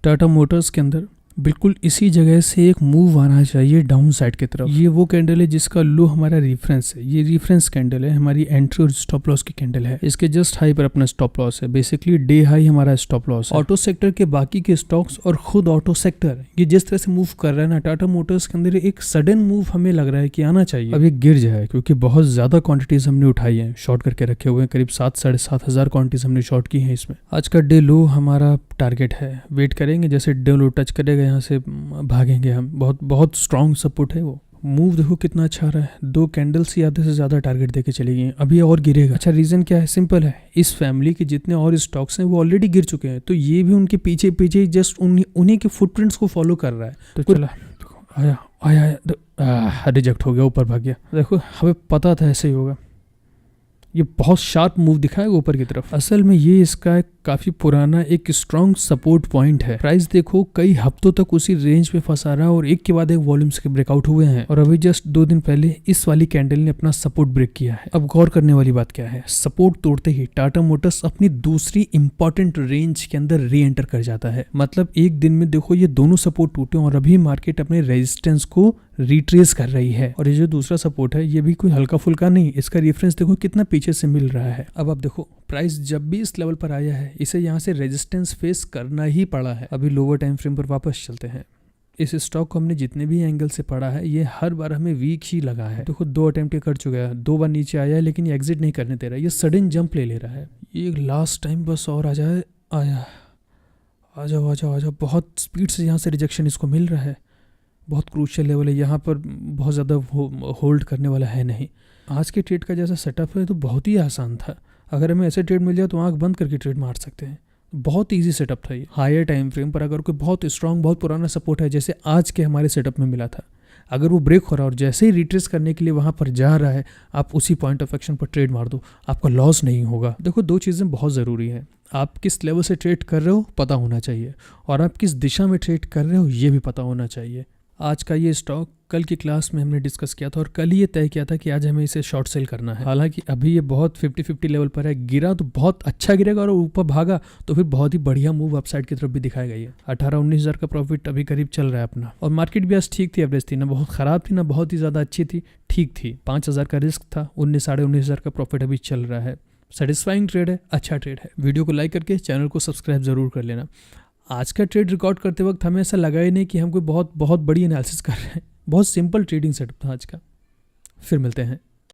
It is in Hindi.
टाटा मोटर्स के अंदर बिल्कुल इसी जगह से एक मूव आना चाहिए डाउन साइड की तरफ। ये वो कैंडल है जिसका लो हमारा रेफरेंस है। ये रेफरेंस कैंडल है, हमारी एंट्री और स्टॉप लॉस की कैंडल है। इसके जस्ट हाई पर अपना स्टॉप लॉस है। बेसिकली डे हाई हमारा स्टॉप लॉस है। ऑटो सेक्टर के बाकी के स्टॉक्स और खुद ऑटो सेक्टर ये जिस तरह से मूव कर रहा है ना, टाटा मोटर्स के अंदर एक सडन मूव हमें लग रहा है कि आना चाहिए। अब ये गिर जाए क्योंकि बहुत ज्यादा क्वांटिटीज हमने उठाई है, शॉर्ट करके रखे हुए हैं। करीब 7-7,500 क्वांटिटीज हमने शॉर्ट की है इसमें। आज का डे लो हमारा टारगेट है। वेट करेंगे, जैसे डे लो टच करेगा यहाँ से भागेंगे हम। बहुत स्ट्रॉन्ग सपोर्ट है वो। मूव देखो कितना अच्छा रहा है। 2 कैंडल्स ही आधे से ज्यादा टारगेट देके चली गई। अभी और गिरेगा। अच्छा, रीजन क्या है? सिंपल है, इस फैमिली के जितने और स्टॉक्स हैं वो ऑलरेडी गिर चुके हैं, तो ये भी उनके पीछे पीछे जस्ट उन्हीं के फुटप्रिंट्स को फॉलो कर रहा है। तो चला आया आया रिजेक्ट हो गया, ऊपर भाग गया। देखो हमें पता था ऐसे ही होगा। ये बहुत शार्प मूव दिखाएगा ऊपर की तरफ। असल में ये इसका काफी पुराना एक स्ट्रॉन्ग सपोर्ट पॉइंट है। प्राइस देखो कई हफ्तों तक उसी रेंज पे फंसा रहा है और एक के बाद एक वॉल्यूम्स के ब्रेकआउट हुए हैं, और अभी जस्ट 2 दिन पहले इस वाली कैंडल ने अपना सपोर्ट ब्रेक किया है। अब गौर करने वाली बात क्या है, सपोर्ट तोड़ते ही टाटा मोटर्स अपनी दूसरी इंपॉर्टेंट रेंज के अंदर री एंटर कर जाता है। मतलब एक दिन में देखो ये दोनों सपोर्ट टूटे और अभी मार्केट अपने रेजिस्टेंस को रिट्रेस कर रही है। और ये जो दूसरा सपोर्ट है ये भी कोई हल्का फुल्का नहीं, इसका रेफरेंस देखो कितना पीछे से मिल रहा है। अब आप देखो प्राइस जब भी इस लेवल पर आया है इसे यहाँ से रेजिस्टेंस फेस करना ही पड़ा है। अभी लोअर टाइम फ्रेम पर वापस चलते हैं। इस स्टॉक को हमने जितने भी एंगल से पढ़ा है ये हर बार हमें वीक ही लगा है। देखो 2 अटेम्प्ट कर चुका है, 2 बार नीचे आया है लेकिन ये एग्जिट नहीं करने दे रहा है। ये सडन जंप ले रहा है। ये लास्ट टाइम बस और आ जाए। आया, आ जाओ। बहुत स्पीड से यहाँ से रिजेक्शन इसको मिल रहा है। बहुत क्रूशियल लेवल है, यहाँ पर बहुत ज़्यादा होल्ड करने वाला है नहीं। आज के ट्रेड का जैसा सेटअप है तो बहुत ही आसान था। अगर हमें ऐसे ट्रेड मिल जाए तो आंख बंद करके ट्रेड मार सकते हैं। बहुत इजी सेटअप था ये। हायर टाइम फ्रेम पर अगर कोई बहुत स्ट्रांग बहुत पुराना सपोर्ट है जैसे आज के हमारे सेटअप में मिला था, अगर वो ब्रेक हो रहा है और जैसे ही रिट्रेस करने के लिए वहाँ पर जा रहा है, आप उसी पॉइंट ऑफ एक्शन पर ट्रेड मार दो, आपका लॉस नहीं होगा। देखो 2 चीज़ें बहुत ज़रूरी है। आप किस लेवल से ट्रेड कर रहे हो पता होना चाहिए, और आप किस दिशा में ट्रेड कर रहे हो ये भी पता होना चाहिए। आज का ये स्टॉक कल की क्लास में हमने डिस्कस किया था और कल ये तय किया था कि आज हमें इसे शॉर्ट सेल करना है। हालांकि अभी ये बहुत 50-50 लेवल पर है। गिरा तो बहुत अच्छा गिरेगा और ऊपर भागा तो फिर बहुत ही बढ़िया मूव अपसाइड की तरफ भी दिखाएगा। ये 18-19 हज़ार का प्रॉफिट अभी करीब चल रहा है अपना। और मार्केट भी आज ठीक थी, एवरेज थी, ना बहुत खराब थी ना बहुत ही ज़्यादा अच्छी थी, ठीक थी। 5,000 का रिस्क था, 19-19,500 हज़ार का प्रॉफिट अभी चल रहा है। सेटिस्फाइंग ट्रेड है, अच्छा ट्रेड है। वीडियो को लाइक करके चैनल को सब्सक्राइब जरूर कर लेना। आज का ट्रेड रिकॉर्ड करते वक्त हमें ऐसा लगा ही नहीं कि हम कोई बहुत बड़ी एनालिसिस कर रहे हैं। बहुत सिंपल ट्रेडिंग सेटअप था आज का। फिर मिलते हैं।